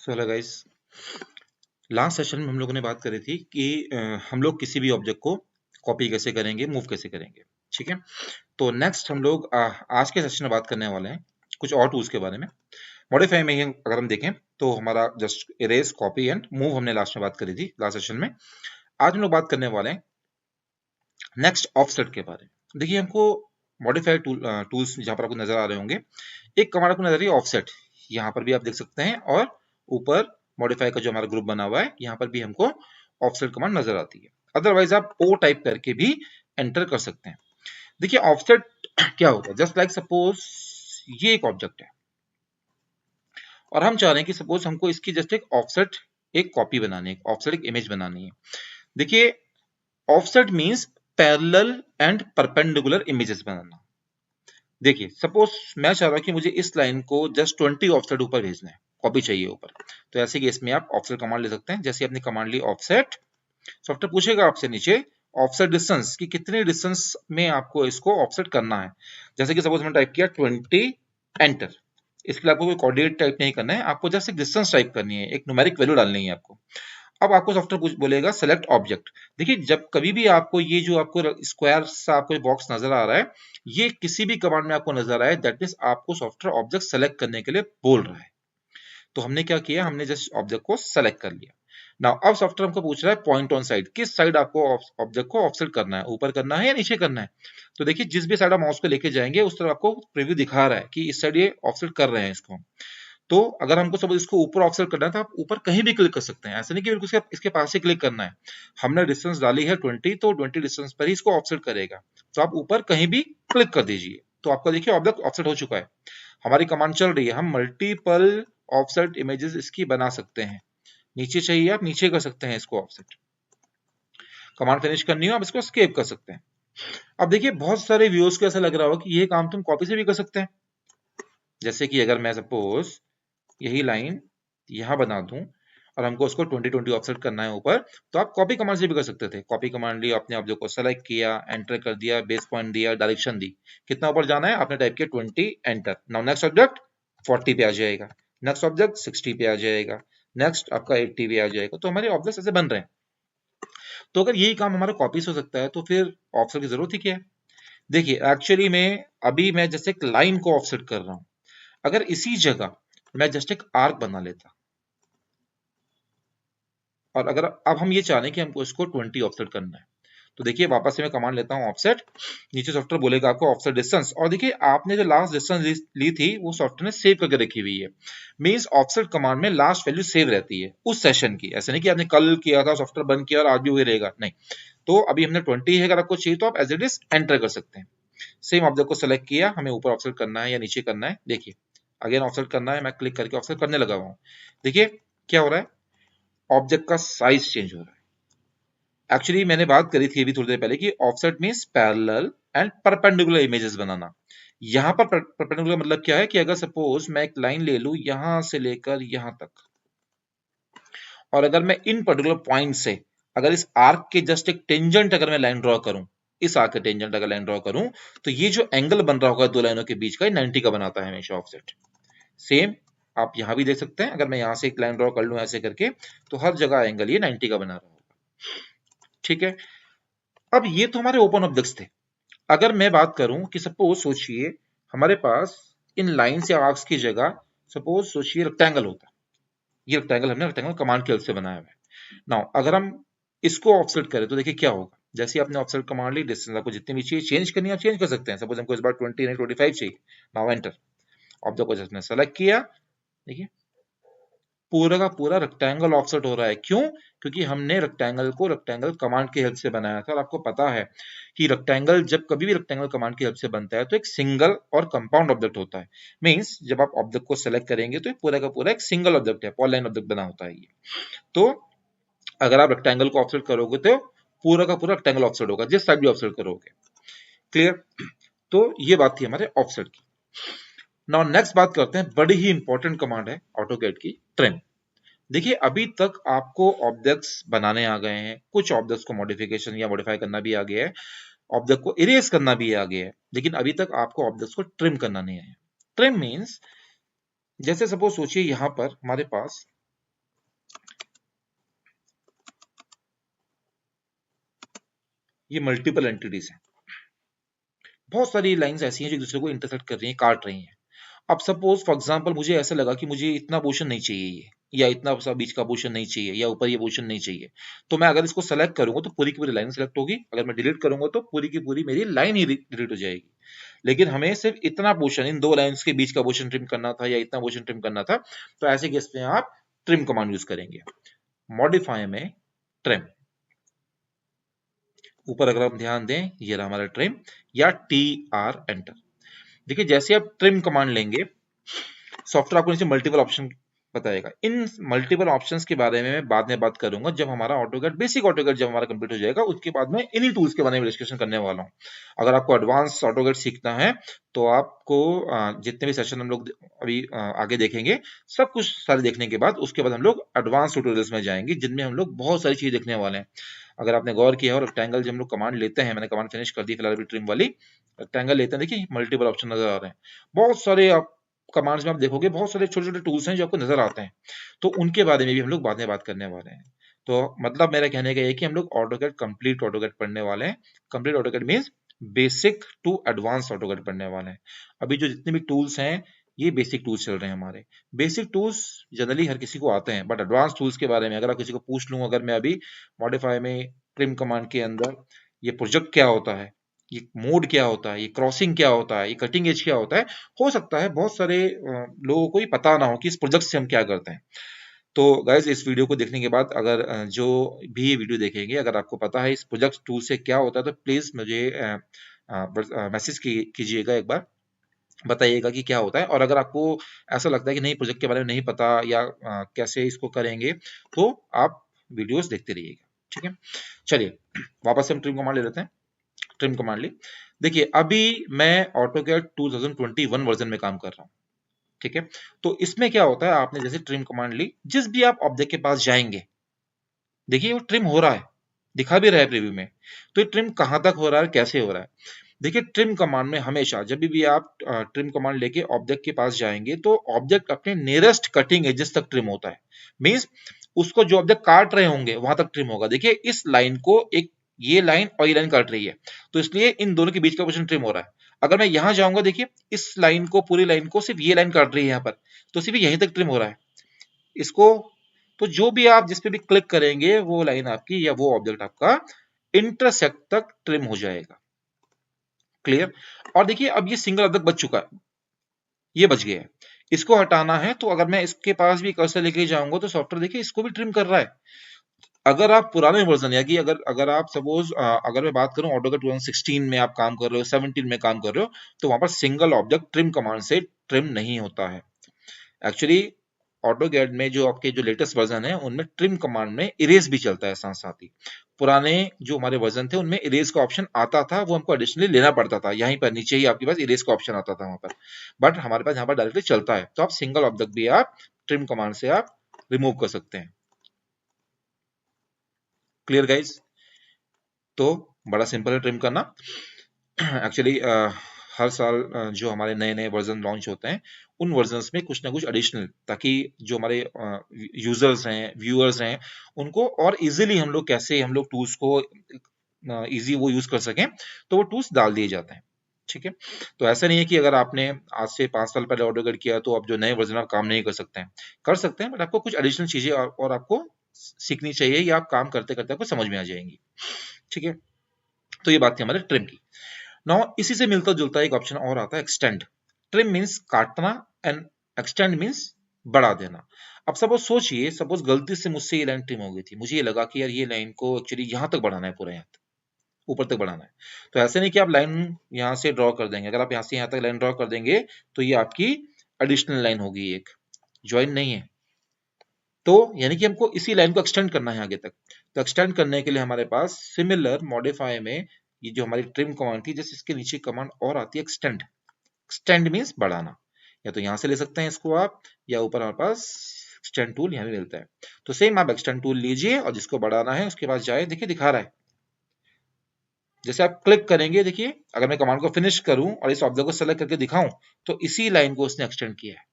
So hello guys. Last session में हम लोगों ने बात करी थी कि हम लोग किसी भी ऑब्जेक्ट को कॉपी कैसे करेंगे, मूव कैसे करेंगे। ठीक है, तो नेक्स्ट हम लोग आज के सेशन में बात करने वाले हैं कुछ और टूल्स के बारे में। मॉडिफाई में ही अगर हम देखें तो हमारा just erase, copy and move हमने लास्ट में बात करी थी लास्ट सेशन में। आज हम लोग बात करने वाले हैं नेक्स्ट ऑफसेट के बारे में। देखिए, हमको मॉडिफाई टूल्स जहाँ पर आपको नजर आ रहे होंगे, एक कमांड आपको नजर आ रही है ऑफसेट, यहाँ पर भी आप देख सकते हैं, और ऊपर मॉडिफाई का जो हमारा ग्रुप बना हुआ है यहाँ पर भी हमको ऑफसेट कमांड नजर आती है। अदरवाइज आप ओ टाइप करके भी एंटर कर सकते हैं। देखिए, ऑफसेट क्या होता है, जस्ट लाइक सपोज ये एक ऑब्जेक्ट है और हम चाह रहे हैं कि सपोज हमको इसकी जस्ट एक ऑफसेट, एक कॉपी बनानी है, ऑफसेट एक इमेज बनानी है। देखिए, offset means parallel and perpendicular images बनाना। देखिए, सपोज मैं चाह रहा हूं कि मुझे इस लाइन को जस्ट 20 ऑफसेट ऊपर भेजना है, कॉपी चाहिए ऊपर, तो ऐसे केस में आप ऑफसेट कमांड ले सकते हैं। जैसे आपने कमांड ली ऑफसेट, सॉफ्टवेयर पूछेगा आपसे नीचे ऑफसेट डिस्टेंस कि कितने डिस्टेंस में आपको इसको ऑफसेट करना है। जैसे कि सपोज मैंने टाइप किया 20, एंटर। इसके लिए आपको कोई कोऑर्डिनेट टाइप नहीं करना है, आपको जस्ट एक डिस्टेंस टाइप करनी है, एक न्यूमेरिक वैल्यू डालनी है आपको। अब आपको सॉफ्टवेयर बोलेगा सेलेक्ट ऑब्जेक्ट। देखिए, जब कभी भी आपको ये जो आपको स्क्वायर सा आपको बॉक्स नजर आ रहा है, ये किसी भी कमांड में आपको नजर आए, दैट मींस आपको सॉफ्टवेयर ऑब्जेक्ट सेलेक्ट करने के लिए बोल रहा है। तो हमने क्या किया, हमने जस्ट ऑब्जेक्ट को सेलेक्ट कर लिया। नाउ अब सॉफ्टवेयर हमको पूछ रहा है पॉइंट ऑन साइड, किस साइड आपको ऑब्जेक्ट को ऑफसेट करना है, ऊपर करना है या नीचे करना है। तो देखिए, जिस भी साइड आप माउस को लेके जाएंगे उस तरफ आपको प्रीव्यू दिखा रहा है कि इस साइड ये ऑफसेट कर रहे हैं इसको। तो अगर हमको सपोज इसको ऊपर ऑफसेट करना है तो आप ऊपर कहीं भी क्लिक कर सकते हैं, ऐसा नहीं कि बिल्कुल इसके पास ही क्लिक करना है। हमने डिस्टेंस डाली है 20, तो 20 डिस्टेंस पर ही इसको ऑफसेट करेगा। तो आप ऊपर कहीं भी क्लिक कर दीजिए, तो आपका देखिए ऑब्जेक्ट ऑफसेट हो चुका है। हमारी कमांड चल रही है, हम मल्टीपल ऑफसेट इमेजेस इसकी बना सकते हैं। नीचे चाहिए आप नीचे कर सकते हैं इसको ऑफसेट। कमांड फिनिश करनी हो आप इसको एस्केप कर सकते हैं। अब देखिए, बहुत सारे व्यूअर्स को ऐसा लग रहा होगा कि ये काम तुम कॉपी से भी कर सकते हैं। जैसे कि अगर मैं सपोज यही लाइन यहां बना दूं और हमको उसको 20-20 ऑफसेट करना है ऊपर, तो आप कॉपी कमांड से भी कर सकते थे। कॉपी कमांड ली, अपने ऑब्जेक्ट को सेलेक्ट किया, एंटर कर दिया, बेस पॉइंट दिया, डायरेक्शन दी, कितना ऊपर जाना है आपने टाइप किया 20, एंटर। नाउ नेक्स्ट ऑब्जेक्ट 40 पे आ जाएगा, नेक्स्ट ऑब्जेक्ट 60 पे आ जाएगा, नेक्स्ट आपका 80 पे आ जाएगा। तो हमारे ऑब्जेक्ट ऐसे बन रहे हैं। तो अगर यही काम हमारा कॉपी से हो सकता है तो फिर ऑफसेट की जरूरत ही क्या है। देखिए, एक्चुअली में अभी मैं जैसे एक लाइन को ऑफसेट कर रहा हूं, अगर इसी जगह मैं जस्ट एक आर्क बना लेता, और अगर अब हम ये चाह रहे हैं कि हमको इसको 20 ऑफसेट करना है, तो देखिए वापस से मैं कमांड लेता हूं ऑफसेट, नीचे सॉफ्टवेयर बोलेगा आपको ऑफसेट डिस्टेंस, और देखिए आपने जो लास्ट डिस्टेंस ली थी वो सॉफ्टवेयर ने सेव करके रखी हुई है। मींस ऑफसेट कमांड में लास्ट वैल्यू सेव रहती है उस सेशन की, ऐसे नहीं कि आपने कल किया था सॉफ्टवेयर बंद किया और आज भी वही रहेगा, नहीं। तो अभी हमने 20 है, अगर आपको चाहिए तो आप एज इट इज एंटर कर सकते हैं। सेम ऑब्जेक्ट को सेलेक्ट किया, हमें ऊपर ऑफसेट करना है या नीचे करना है। देखिए, अगेन ऑफसेट करना है, मैं क्लिक करके ऑफसेट करने लगा हुआ हूं। देखिए क्या हो रहा है, ऑब्जेक्ट का साइज चेंज हो रहा है। एक्चुअली मैंने बात करी थी अभी थोड़ी देर पहले कि offset means parallel and perpendicular images बनाना। यहां पर परपेंडिकुलर मतलब क्या है कि अगर सपोज मैं एक लाइन ले लूं यहां से लेकर यहां तक, और अगर मैं इन पर्टिकुलर पॉइंट से अगर इस आर्क के जस्ट एक टेंजेंट अगर मैं लाइन ड्रॉ करूं, इस आर्क के टेंजेंट अगर लाइन ड्रॉ करूं, तो ये जो एंगल बन रहा होगा दो लाइनों के बीच का, 90 का बनाता है हमेशा ऑफसेट। सेम आप यहां भी देख सकते हैं, अगर मैं यहां से एक लाइन ड्रॉ कर लूं ऐसे करके, तो हर जगह एंगल ये 90 का बना रहा होगा। ठीक है, अब ये तो हमारे ओपन ऑब्जेक्ट्स थे। अगर मैं बात करूं कि सपोज सोचिए हमारे पास इन लाइन्स या आर्क्स की जगह सपोज सोचिए रेक्टेंगल होता, ये रेक्टेंगल हमने रेक्टेंगल कमांड की हेल्प से बनाया हुआ है। नाउ अगर हम इसको ऑफसेट करें तो देखिए क्या होगा, जैसे आपने ऑफसेट कमांड ली, डिस्टेंस आपको जितनी भी चाहिए चेंज करनी है आप चेंज कर सकते हैं। सपोज हमको इस बार 20 नहीं 25 चाहिए, नाउ एंटर। ऑब्जेक्ट को जस्ट सेलेक्ट किया, देखिए पूरा का पूरा रेक्टेंगल ऑफसेट हो रहा है। क्यों? क्योंकि हमने रेक्टेंगल को रेक्टेंगल कमांड की हेल्प से बनाया था, और आपको पता है कि रेक्टेंगल जब कभी भी रेक्टेंगल कमांड की हेल्प से बनता है तो एक सिंगल और कंपाउंड ऑब्जेक्ट होता है। मींस जब आप ऑब्जेक्ट को सेलेक्ट करेंगे तो पूरा का पूरा एक सिंगल ऑब्जेक्ट है, पॉलीलाइन ऑब्जेक्ट बना होता है ये। तो अगर आप रेक्टेंगल को ऑफसेट करोगे तो पूरा का पूरा रेक्टेंगल ऑफसेट होगा, जिस साइड भी ऑफसेट करोगे। क्लियर? तो ये बात थी हमारे ऑफसेट की। नाउ नेक्स्ट बात करते हैं, बड़ी ही इंपॉर्टेंट कमांड है ऑटोकैड की, ट्रिम। देखिए, अभी तक आपको ऑब्जेक्ट्स बनाने आ गए हैं, कुछ ऑब्जेक्ट्स को मॉडिफिकेशन या मॉडिफाई करना भी आ गया है, ऑब्जेक्ट को इरेज करना भी आ गया है, लेकिन अभी तक आपको ऑब्जेक्ट्स को ट्रिम करना नहीं आया। ट्रिम मींस जैसे सपोज सोचिए यहां पर हमारे पास ये मल्टीपल एंटिटीज हैं, बहुत सारी लाइंस ऐसी हैं जो दूसरे को इंटरसेक्ट कर रही हैं, काट रही हैं। अब सपोज फॉर एग्जांपल मुझे ऐसा लगा कि मुझे इतना पोर्शन नहीं चाहिए ये, या इतना सा बीच का पोर्शन नहीं चाहिए, या ऊपर ये पोर्शन नहीं चाहिए, तो मैं अगर इसको सेलेक्ट करूंगा तो पूरी की पूरी लाइन सेलेक्ट होगी, अगर मैं डिलीट करूंगा तो पूरी की पूरी मेरी लाइन ही डिलीट हो जाएगी। लेकिन हमें सिर्फ इतना पोर्शन, इन दो लाइंस के बीच का पोर्शन ट्रिम करना था, या इतना पोर्शन ट्रिम करना था, तो ऐसे केस में आप ट्रिम कमांड यूज करेंगे। मॉडिफाई में ट्रिम, ऊपर अगर आप ध्यान दें ये रहा हमारा ट्रिम, या टी आर एंटर। देखिए जैसे आप ट्रिम कमांड लेंगे, सॉफ्टवेयर आपको नीचे मल्टीपल ऑप्शन बताएगा। इन मल्टीपल ऑप्शंस के बारे में मैं बाद में बात करूंगा, जब हमारा ऑटोकैड बेसिक ऑटोकैड जब हमारा कंप्लीट हो जाएगा, उसके बाद में इन्हीं टूल्स के बारे में डिस्कशन करने वाला हूं। अगर आपको एडवांस ऑटोकैड सीखना है तो आपको जितने भी सेशन हम लोग अभी आगे देखेंगे, सब कुछ सारे देखने के बाद उसके बाद हम लोग एडवांस ट्यूटोरियल्स में जाएंगे, जिनमें हम लोग बहुत सारी चीजें देखने वाले हैं। अगर आपने गौर किया और रेक्टेंगल जब हम लोग कमांड लेते हैं, मैंने कमांड फिनिश कर दी फिलहाल अभी ट्रिम वाली, रेक्टेंगल लेते हैं, देखिए मल्टीपल ऑप्शन नजर आ रहे हैं, बहुत सारे आप कमांड्स में आप देखोगे बहुत सारे छोटे-छोटे टूल्स हैं जो आपको नज़र आते हैं। तो उनके बारे में भी हम लोग बाद में बात करने वाले हैं। तो मतलब मेरा कहने का ये है कि हम लोग ऑटोकैड कंप्लीट ऑटोकैड पढ़ने वाले हैं। Complete AutoCAD means basic to advance AutoCAD पढ़ने वाले हैं। अभी जो जितने भी टूल्स हैं, ये बेसिक टूल्स चल रहे हैं हमारे। बेसिक टूल्स जनरली हर किसी को आते हैं, बट एडवांस टूल्स के बारे में अगर आप किसी को पूछ लूँ, अगर मैं अभी मॉडिफाई में ट्रिम कमांड के अंदर ये प्रोजेक्ट क्या होता है, ये मोड क्या होता है, ये क्रॉसिंग क्या होता है, ये कटिंग एज क्या होता है, हो सकता है बहुत सारे लोगों को ही पता ना हो कि इस प्रोजेक्ट से हम क्या करते हैं। तो गाइज इस वीडियो को देखने के बाद अगर जो भी ये वीडियो देखेंगे, अगर आपको पता है इस प्रोजेक्ट टूल से क्या होता है, तो प्लीज मुझे मैसेज कीजिएगा, एक बार बताइएगा कि क्या होता है। और अगर आपको ऐसा लगता है कि नहीं प्रोजेक्ट के बारे में नहीं पता, या कैसे इसको करेंगे, तो आप वीडियोस देखते रहिएगा। ठीक है, चलिए वापस से हम ट्रिम कमांड ले लेते हैं। ट्रिम कमांड ली, देखिए अभी मैं ऑटोकैड 2021 वर्जन में काम कर रहा हूँ। ठीक है, तो इसमें क्या होता है, आपने जैसे ट्रिम कमांड ली, जिस भी आप ऑब्जेक्ट के पास जाएंगे, देखिए वो ट्रिम हो रहा है, दिखा भी रहा है प्रीव्यू में। तो ये ट्रिम कहां तक हो रहा है, कैसे हो रहा है, देखिए ट्रिम कमांड में हमेशा जब भी आप ट्रिम कमांड लेके ऑब्जेक्ट के पास जाएंगे, तो ऑब्जेक्ट अपने नियरेस्ट कटिंग एजेस तक ट्रिम होता है। मींस उसको जो ऑब्जेक्ट काट रहे होंगे वहां तक ट्रिम होगा। देखिए इस लाइन को एक, ये लाइन और ये लाइन काट रही है, तो इसलिए इन दोनों के बीच का पोर्शन ट्रिम हो रहा है। अगर मैं यहां जाऊंगा, देखिए इस लाइन को, पूरी लाइन को सिर्फ ये लाइन काट रही है यहाँ पर, तो सिर्फ यहीं तक ट्रिम हो रहा है इसको। तो जो भी आप जिस पे भी क्लिक करेंगे, वो लाइन आपकी या वो ऑब्जेक्ट आपका इंटरसेक्ट तक ट्रिम हो जाएगा। क्लियर। और देखिए अब ये सिंगल ऑब्जेक्ट बच चुका है, ये बच गया है, इसको हटाना है, तो अगर मैं इसके पास भी कर्सर लेके जाऊंगा, तो सॉफ्टवेयर देखिए इसको भी ट्रिम कर रहा है। अगर आप पुराने वर्जन, या कि अगर अगर आप सपोज अगर मैं बात करूं ऑटोकैड 2016 में आप काम कर रहे हो, 17 में काम कर रहे हो, तो वहां पर सिंगल ऑब्जेक्ट ट्रिम कमांड से ट्रिम नहीं होता है। एक्चुअली ऑटोकैड में जो आपके जो लेटेस्ट वर्जन है, उनमें ट्रिम कमांड में इरेज भी चलता है साथ साथ ही। पुराने जो हमारे वर्जन थे, उनमें इरेज का ऑप्शन आता था, वो हमको एडिशनली लेना पड़ता था, यहीं पर नीचे ही आपके पास इरेज का ऑप्शन आता था वहां पर। बट हमारे पास यहाँ पर डायरेक्टली चलता है, तो आप सिंगल ऑब्जेक्ट भी आप ट्रिम कमांड से आप रिमूव कर सकते हैं। Clear guys. तो बड़ा सिंपल है ट्रिम करना। एक्चुअली हर साल जो हमारे नए नए वर्जन लॉन्च होते हैं, उन वर्जन्स में कुछ ना कुछ एडिशनल, ताकि जो हमारे यूजर्स हैं, व्यूअर्स हैं, उनको और इजीली हम लोग कैसे हम लोग टूल्स को इजी वो यूज कर सकें, तो वो टूल्स डाल दिए जाते हैं। ठीक है, तो ऐसा नहीं है कि अगर आपने आज से 5 साल पहले ऑर्डर किया तो अब जो नए वर्जन आप काम नहीं कर सकते हैं, कर सकते हैं, बट आपको कुछ एडिशनल चीजें और आपको सीखनी चाहिए, या आप काम करते करते आपको समझ में आ जाएंगी। ठीक है, तो ये बात थी हमारे ट्रिम की। नाउ इसी से मिलता जुलता एक ऑप्शन और आता है एक्सटेंड। ट्रिम मींस काटना, एंड एक्सटेंड मींस बढ़ा देना। अब सपोज सोचिए, सपोज गलती से मुझसे ये लाइन ट्रिम हो गई थी, मुझे ये लगा कि यार ये लाइन को एक्चुअली यहां तक बढ़ाना है, पूरा यहाँ तक ऊपर तक बढ़ाना है। तो ऐसे नहीं कि आप लाइन यहां से ड्रॉ कर देंगे, अगर आप यहां से यहां तक लाइन ड्रॉ कर देंगे, तो ये आपकी एडिशनल लाइन होगी, एक ज्वाइन नहीं है। तो यानी कि हमको इसी लाइन को एक्सटेंड करना है आगे तक। तो एक्सटेंड करने के लिए हमारे पास सिमिलर मॉडिफाई में ये जो हमारी ट्रिम कमांड थी, जैसे इसके नीचे कमांड और आती है एक्सटेंड। एक्सटेंड मींस बढ़ाना, या तो यहां से ले सकते हैं इसको आप, या ऊपर हमारे पास एक्सटेंड टूल यहाँ भी मिलता है। तो सेम आप एक्सटेंड टूल लीजिए, और जिसको बढ़ाना है उसके पास जाए, देखिए दिखा रहा है। जैसे आप क्लिक करेंगे, देखिए अगर मैं कमांड को फिनिश करूं और इस ऑब्जेक्ट को सेलेक्ट करके दिखाऊं, तो इसी लाइन को उसने एक्सटेंड किया है।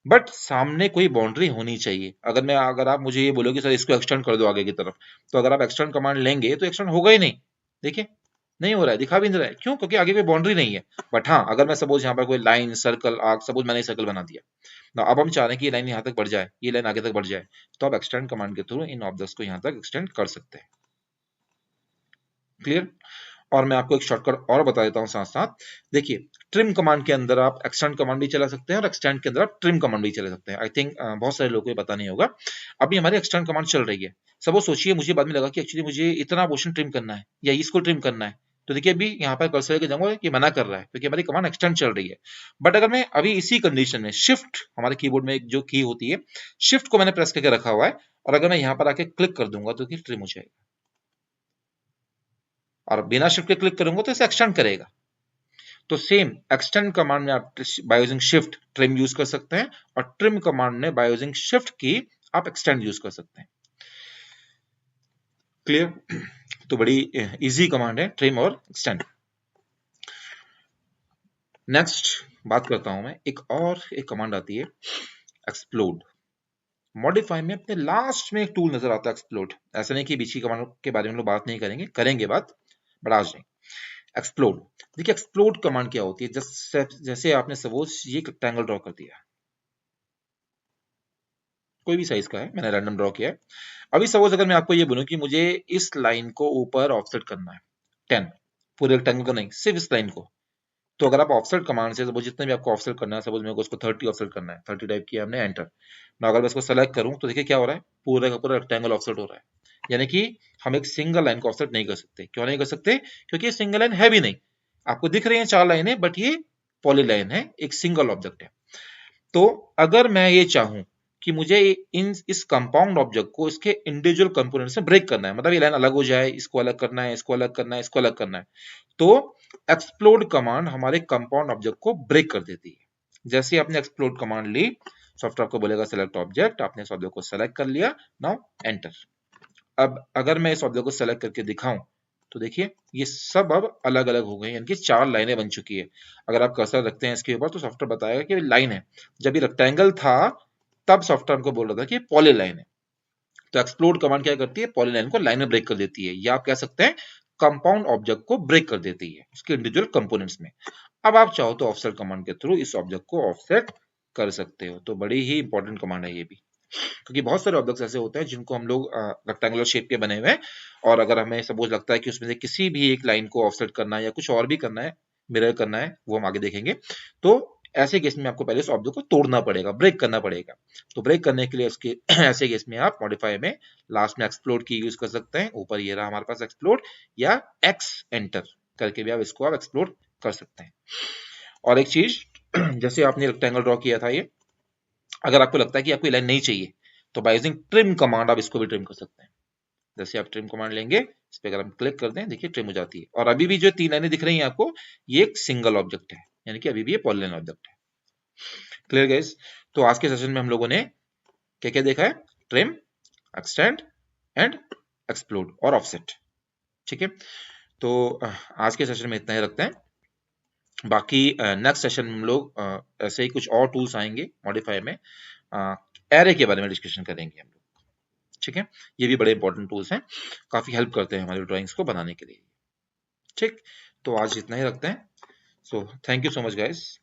बट सामने कोई बाउंड्री होनी चाहिए। अगर आप मुझे ये बोलो कि सर इसको एक्सटेंड कर दो आगे की तरफ, तो अगर आप एक्सटेंड कमांड लेंगे तो एक्सटेंड होगा ही नहीं। देखिए नहीं हो रहा है, दिखा भी नहीं रहा है, क्यों? क्योंकि आगे कोई बाउंड्री नहीं है। बट हाँ, अगर मैं सपोज यहाँ पर कोई लाइन, सर्कल, आर्क, सपोज मैंने सर्कल बना दिया ना, अब हम चाह रहे हैं कि ये लाइन यहाँ तक बढ़ जाए, ये लाइन आगे तक बढ़ जाए, तो आप एक्सटेंड कमांड के थ्रू इन ऑब्जेक्ट्स को यहाँ तक एक्सटेंड कर सकते हैं। क्लियर? और मैं आपको एक शॉर्टकट और बता देता हूँ साथ साथ। देखिए, ट्रिम कमांड के अंदर आप एक्सटेंड कमांड भी चला सकते हैं और एक्सटेंड के अंदर आप ट्रिम कमांड भी चला सकते हैं। आई थिंक बहुत सारे लोगों को ये पता नहीं होगा। अभी हमारी एक्सटेंड कमांड चल रही है। सपोज सोचिए मुझे बाद में लगा कि एक्चुअली मुझे इतना पोर्शन ट्रिम करना है या इसको ट्रिम करना है, तो देखिए अभी यहाँ पर कर्सर लेके जाऊंगा कि मना कर रहा है क्योंकि हमारी कमांड एक्सटेंड चल रही है। बट अगर मैं अभी इसी कंडीशन में शिफ्ट, हमारे कीबोर्ड में एक जो की होती है, शिफ्ट को मैंने प्रेस करके रखा हुआ है, और अगर मैं यहाँ पर आके क्लिक कर दूंगा तो ट्रिम हो जाएगा, और बिना शिफ्ट के क्लिक करूंगा तो इसे एक्सटेंड करेगा। तो सेम एक्सटेंड कमांड में आप by using shift trim use कर सकते हैं, और ट्रिम कमांड में बाय यूजिंग शिफ्ट की आप एक्सटेंड यूज कर सकते हैं। क्लियर? तो बड़ी इजी कमांड है ट्रिम और एक्सटेंड। नेक्स्ट बात करता हूं मैं, एक कमांड आती है एक्सप्लोड। मॉडिफाई में अपने लास्ट में एक टूल नजर आता है एक्सप्लोड। ऐसा नहीं कि बीच की कमांड के बारे में लोग बात नहीं करेंगे, करेंगे बात, बट आज नहीं। एक्सप्लोड, देखिए एक्सप्लोड कमांड क्या होती है। जैसे आपने सपोज ये रेक्टेंगल ड्रॉ कर दिया, कोई भी साइज का है, मैंने रैंडम ड्रॉ किया है। अभी सपोज अगर मैं आपको ये बोलूं कि मुझे इस लाइन को ऊपर ऑफसेट करना है 10, पूरे रेक्टेंगल को नहीं, सिर्फ इस लाइन को, तो अगर आप ऑफसेट कमांड से सपोज जितने भी आपको ऑफसेट करना है, सपोज मेरे को उसको 30 ऑफसेट करना है, 30 टाइप किया हमने, एंटर। मैं अगर मैं इसको सेलेक्ट करूं तो देखिए क्या हो रहा है, पूरे का पूरा रेक्टेंगल ऑफसेट हो रहा है। यानी कि हम एक सिंगल लाइन को ऑफसेट नहीं कर सकते। क्यों नहीं कर सकते? क्योंकि ये सिंगल लाइन है भी नहीं। आपको दिख रही है 4 लाइनें, बट ये पॉली लाइन है, एक सिंगल ऑब्जेक्ट है। तो अगर मैं ये चाहूं कि मुझे इस कंपाउंड ऑब्जेक्ट को इसके इंडिविजुअल कंपोनेंट से ब्रेक करना है, मतलब ये लाइन अलग हो जाए, इसको अलग करना है, इसको अलग करना है, इसको अलग करना है, तो एक्सप्लोड कमांड हमारे कंपाउंड ऑब्जेक्ट को ब्रेक कर देती है। जैसे आपने एक्सप्लोड कमांड ली, सॉफ्टवेयर आपको बोलेगा सेलेक्ट ऑब्जेक्ट, आपने इस ऑब्जेक्ट को सेलेक्ट कर लिया, नाउ एंटर। अब अगर मैं इस ऑब्जेक्ट को सेलेक्ट करके दिखाऊं तो देखिए ये सब अब अलग अलग हो गए, यानी कि 4 लाइनें बन चुकी है। अगर आप कर्सर रखते हैं इसके ऊपर तो सॉफ्टवेयर बताएगा कि लाइन है। जब ये रेक्टेंगल था तब सॉफ्टवेयर हमको बोल रहा था कि पॉली लाइन है। तो एक्सप्लोड कमांड क्या करती है, पॉली लाइन को लाइन में ब्रेक कर देती है, या आप कह सकते हैं कंपाउंड ऑब्जेक्ट को ब्रेक कर देती है उसके इंडिविजुअल कंपोनेंट्स में। अब आप चाहो तो ऑफसेट कमांड के थ्रू इस ऑब्जेक्ट को ऑफसेट कर सकते हो। तो बड़ी ही इंपॉर्टेंट कमांड है ये भी, क्योंकि बहुत सारे ऑब्जेक्ट्स ऐसे होते हैं जिनको हम लोग रेक्टेंगुलर शेप के बने हुए हैं, और अगर हमें सपोज लगता है कि उसमें से किसी भी एक लाइन को ऑफसेट करना है या कुछ और भी करना है, मिरर करना है, वो हम आगे देखेंगे। तो ऐसे केस में आपको पहले इस ऑब्जेक्ट को तोड़ना पड़ेगा, ब्रेक करना पड़ेगा। तो ब्रेक करने के लिए उसके ऐसे केस में आप मॉडिफाई में लास्ट में एक्सप्लोड की यूज कर सकते हैं। ऊपर ये रहा हमारे पास एक्सप्लोड, या एक्स एंटर करके भी आप इसको आप एक्सप्लोड कर सकते हैं। और एक चीज, जैसे आपने रेक्टेंगल ड्रॉ किया था ये, अगर आपको लगता है कि आपको ये लाइन नहीं चाहिए, तो बाय यूजिंग ट्रिम कमांड आप इसको भी ट्रिम कर सकते हैं। जैसे आप ट्रिम कमांड लेंगे, इस पे अगर हम क्लिक कर दें, देखिए ट्रिम हो जाती है। और अभी भी जो 3 लाइनें दिख रही हैं आपको, ये एक सिंगल ऑब्जेक्ट है, यानी कि अभी भी ये पॉलीलाइन ऑब्जेक्ट है। Clear guys? तो आज के सेशन में हम लोगों ने क्या क्या देखा है, ट्रिम, एक्सटेंड एंड एक्सप्लोड और ऑफसेट। ठीक है, तो आज के सेशन में इतना ही रखते हैं। बाकी नेक्स्ट सेशन में हम लोग ऐसे ही कुछ और टूल्स आएंगे मॉडिफाई में, एरे के बारे में डिस्कशन करेंगे हम लोग। ठीक है, ये भी बड़े इंपॉर्टेंट टूल्स हैं, काफी हेल्प करते हैं हमारी ड्राइंग्स को बनाने के लिए। ठीक, तो आज इतना ही रखते हैं। So thank you so much guys.